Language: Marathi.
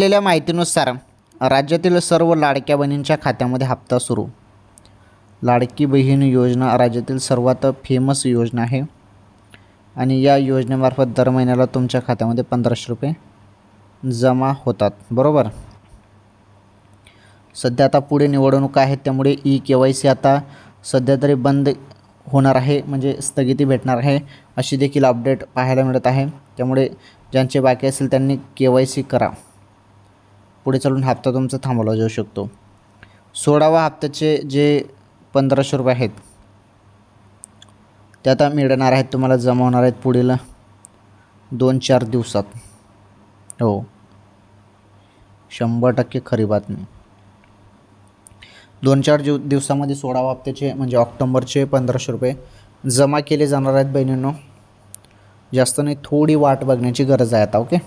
दिलेल्या माहितीनुसार राज्यातील सर्व लाडक्या बहिणींच्या खात्यामध्ये हप्ता सुरू. लाडकी बहीण योजना राज्यातील सर्वात फेमस योजना आहे आणि या योजनेमार्फत दर महिन्याला तुमच्या खात्यामध्ये 1500 रुपये जमा होतात. बरोबर. सध्या आता पुढे निवडणूक आहेत, त्यामुळे KYC आता सध्या तरी बंद होणार आहे, म्हणजे स्थगिती भेटणार आहे अशी देखील अपडेट पाहायला मिळत आहे. त्यामुळे ज्यांचे बाकी असेल त्यांनी KYC करा. पुढे चालून हप्ता तुमचा थांबवला जाऊ शकतो. 16वा हप्त्याचे जे 1500 रुपये आहेत ते आता मिळणार आहेत तुम्हाला, जमा होणार आहेत पुढील 2-4 दिवसात. हो, 100% खरी बातमी. 2-4 दिवसामध्ये 16वा हप्त्याचे म्हणजे ऑक्टोबरचे 1500 रुपये जमा केले जाणार आहेत बहिणींनो. जास्त नाही, थोडी वाट बघण्याची गरज आहे आता. ओके.